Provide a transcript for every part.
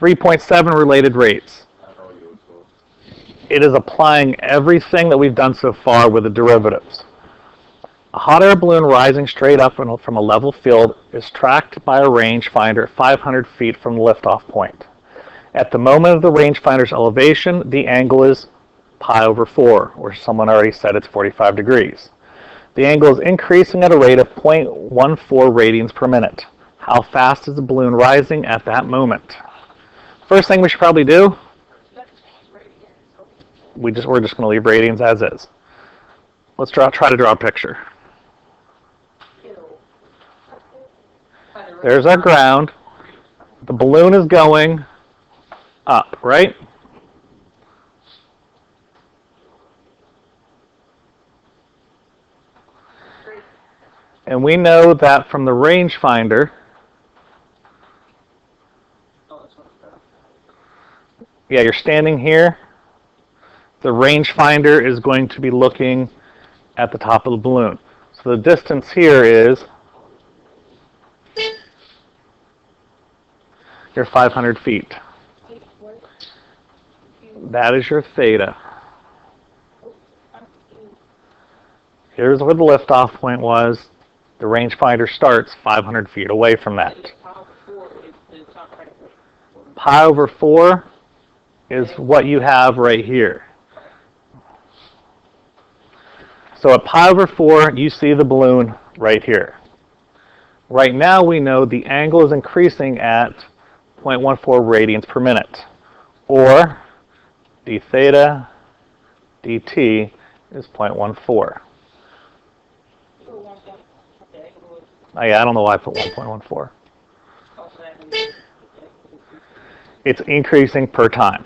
3.7 related rates. It is applying everything that we've done so far with the derivatives. A hot air balloon rising straight up from a level field is tracked by a rangefinder at 500 feet from the liftoff point. At the moment of the rangefinder's elevation, the angle is pi over 4, or someone already said it's 45 degrees. The angle is increasing at a rate of 0.14 radians per minute. How fast is the balloon rising at that moment? First thing we should probably do, we're just going to leave radians as is. Let's try to draw a picture. There's our ground. The balloon is going up, right? And we know that from the rangefinder, yeah, you're standing here. The rangefinder is going to be looking at the top of the balloon. So the distance here is your 500 feet. That is your theta. Here's where the liftoff point was. The rangefinder starts 500 feet away from that. Pi over 4 is what you have right here. So at pi over 4, you see the balloon right here. Right now we know the angle is increasing at 0.14 radians per minute, or d theta dt is 0.14. Oh yeah, I don't know why I put 1.14. It's increasing per time.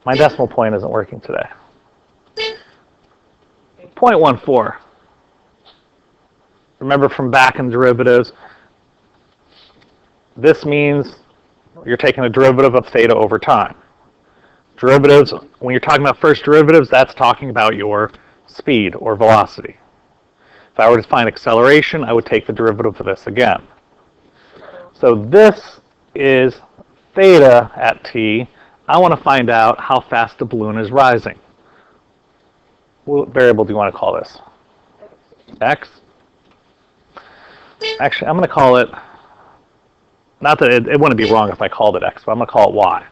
My decimal point isn't working today. 0.14. Remember from back in derivatives, this means you're taking a derivative of theta over time. Derivatives, when you're talking about first derivatives, that's talking about your speed or velocity. If I were to find acceleration, I would take the derivative of this again. So this is theta at t. I want to find out how fast the balloon is rising. What variable do you want to call this? X? Actually, I'm going to call it, not that it wouldn't be wrong if I called it X, but I'm going to call it Y.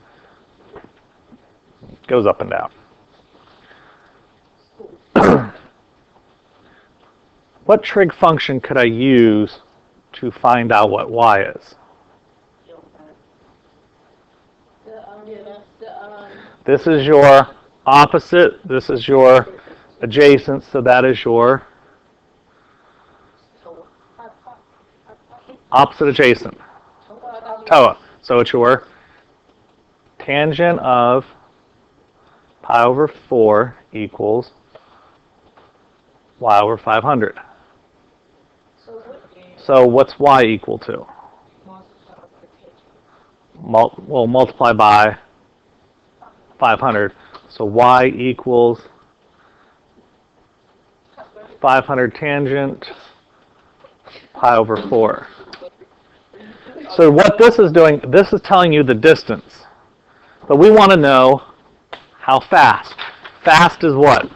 It goes up and down. What trig function could I use to find out what Y is? This is your opposite, this is your adjacent, so that is your opposite adjacent. TOA. So it's your tangent of pi over 4 equals y over 500. So what's y equal to? We'll multiply by 500. So y equals 500 tangent pi over 4. So what this is doing, this is telling you the distance. But we want to know how fast. Fast is what?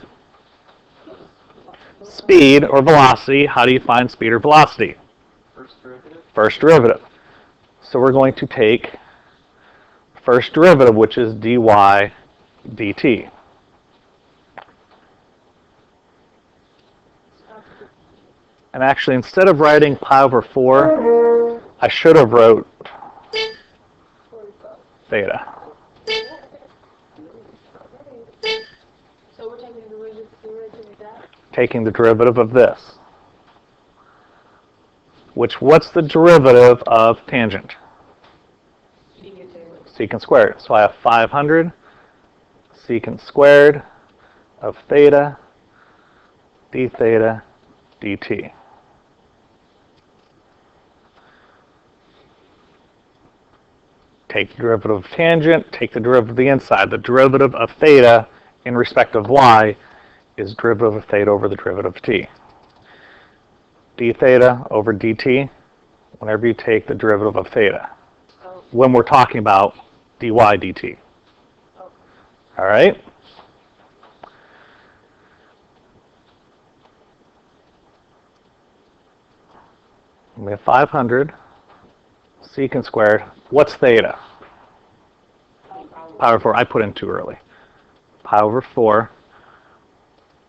Speed or velocity. How do you find speed or velocity? First derivative. So we're going to take first derivative, which is dy dt. And actually, instead of writing pi over 4, I should have wrote theta. So we're taking the derivative of that? Taking the derivative of this. What's the derivative of tangent? Secant squared. So I have 500 secant squared of theta d theta dt. Take the derivative of tangent, take the derivative of the inside. The derivative of theta in respect of y is derivative of theta over the derivative of t. D theta over dt whenever you take the derivative of theta, when we're talking about dy dt. All right? We have 500 secant squared. What's theta? Pi over 4. I put in too early. Pi over 4.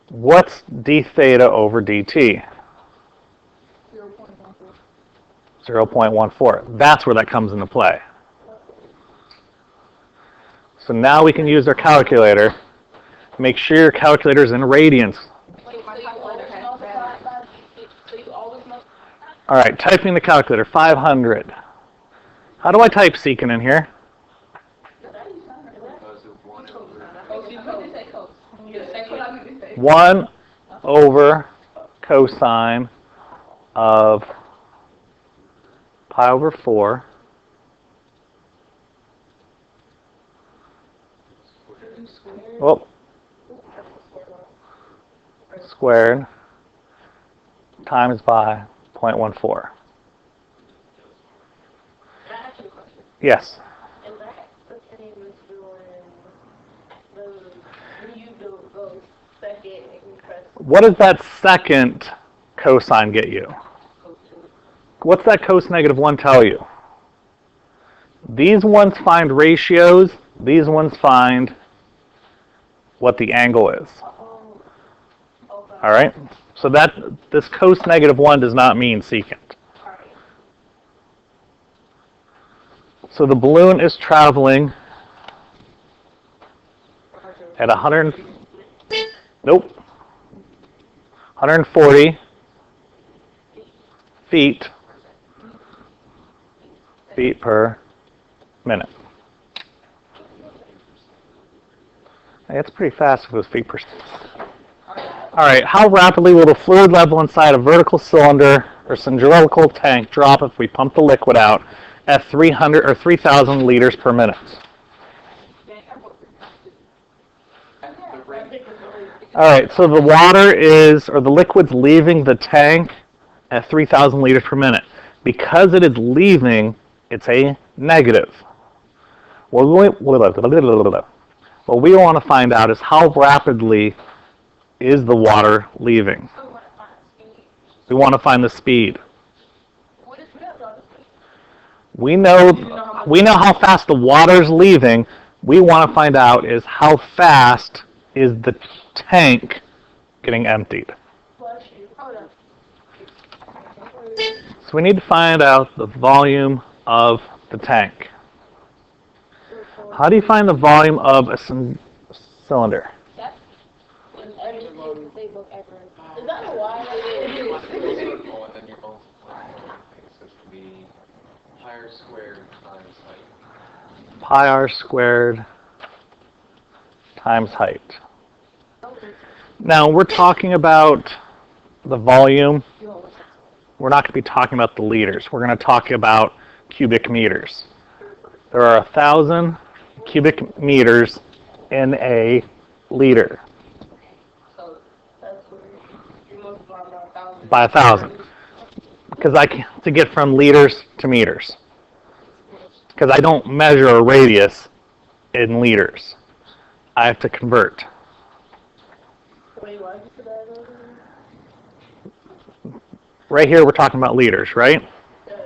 What's d theta over dt? 0.14. That's where that comes into play. So now we can use our calculator. Make sure your calculator's in radians. All right, typing the calculator, 500. How do I type secant in here? 1 over cosine of pi over 4 squared times by 0.14. Yes. And that the same as doing those, when you do those second and press. What does that second cosine get you? What's that cos negative 1 tell you? These ones find ratios. These ones find what the angle is. All right? So that this cos negative 1 does not mean secant. So the balloon is traveling at 140 feet per minute. Hey, that's pretty fast if it was feet per second. All right, how rapidly will the fluid level inside a vertical cylinder or cylindrical tank drop if we pump the liquid out at 300 or 3,000 liters per minute? All right, so the water is, or the liquid's leaving the tank at 3,000 liters per minute. Because it is leaving, it's a negative. What we want to find out is how rapidly is the water leaving. We want to find the speed. We know how fast the water's leaving. We want to find out is how fast is the tank getting emptied. So we need to find out the volume of the tank. How do you find the volume of a cylinder? Is that a why? Pi r squared times height. Pi r squared times height. Now we're talking about the volume. We're not going to be talking about the liters. We're going to talk about cubic meters. There are 1,000 cubic meters in a liter. So that's where you multiply By by 1,000. 1,000. Because to get from liters to meters. Because I don't measure a radius in liters. I have to convert. Wait, why did you put that over? Right here we're talking about liters, right? Yes.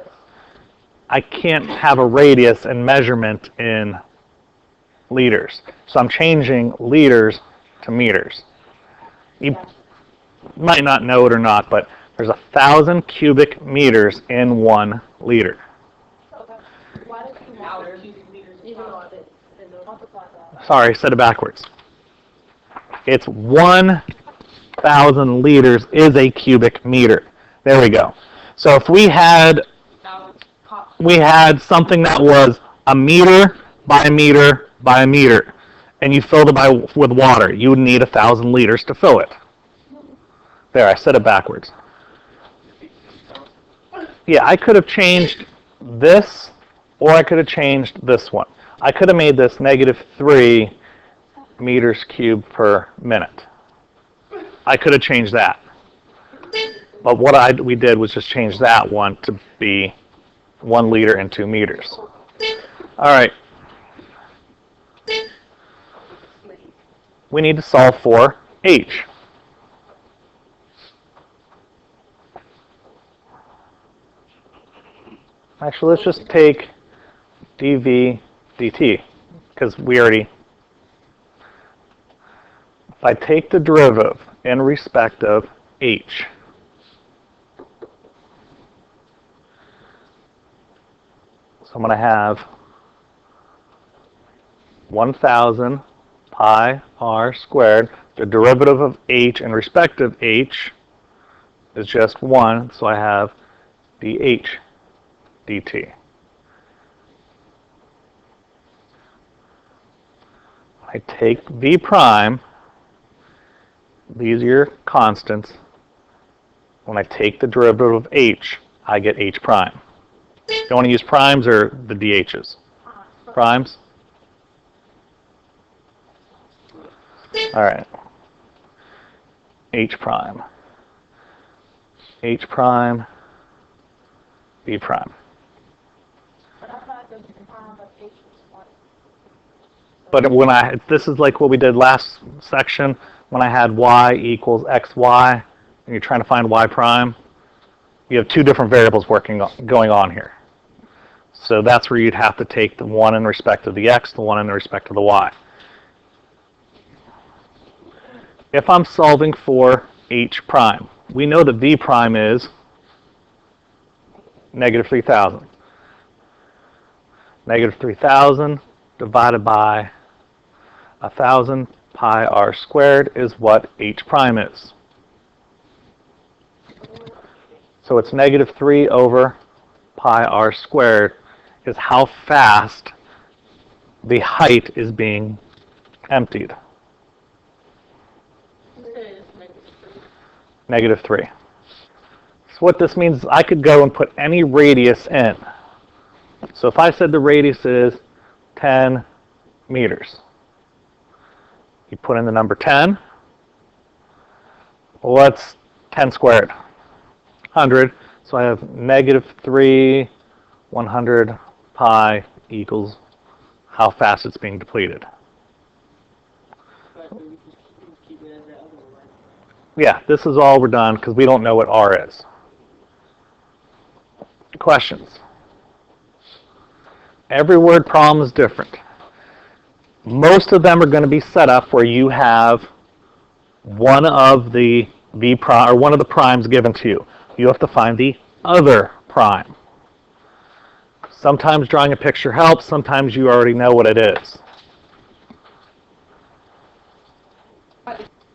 I can't have a radius and measurement in liters. So I'm changing liters to meters. You might not know it or not, but there's 1,000 cubic meters in 1 liter. Okay. Why did you multiply cubic meters? Even though I didn't multiply that. Sorry, I said it backwards. It's 1,000 liters is a cubic meter. There we go. So if we had something that was a meter by a meter by a meter, and you filled it with water, you would need 1,000 liters to fill it. There, I said it backwards. Yeah, I could have changed this, or I could have changed this one. I could have made this -3 meters cubed per minute. I could have changed that. But what we did was just change that one to be 1 liter and 2 meters. All right. We need to solve for H. Actually, let's just take dV dt, because we already, if I take the derivative in respect of H, so I'm going to have 1,000 pi r squared. The derivative of H in respect of H is just 1, so I have dH dt. I take V prime, these are your constants. When I take the derivative of H, I get H prime. You want to use primes or the DHs? Primes? All right. H prime. H prime. B prime. But when this is like what we did last section, when I had y equals xy, and you're trying to find y prime, you have two different variables going on here. So that's where you'd have to take the one in respect of the x, the one in respect of the y. If I'm solving for h prime, we know that v prime is negative 3,000. Negative 3,000 divided by 1,000 pi r squared is what h prime is. So it's negative 3 over pi r squared is how fast the height is being emptied. Negative 3. So what this means is I could go and put any radius in. So if I said the radius is 10 meters, you put in the number 10. Well, what's 10 squared? 100. So I have negative 3, 100 pi equals how fast it's being depleted. Yeah, this is all we're done because we don't know what R is. Questions? Every word problem is different. Most of them are going to be set up where you have one of the v prime or one of the primes given to you. You have to find the other prime. Sometimes drawing a picture helps. Sometimes you already know what it is.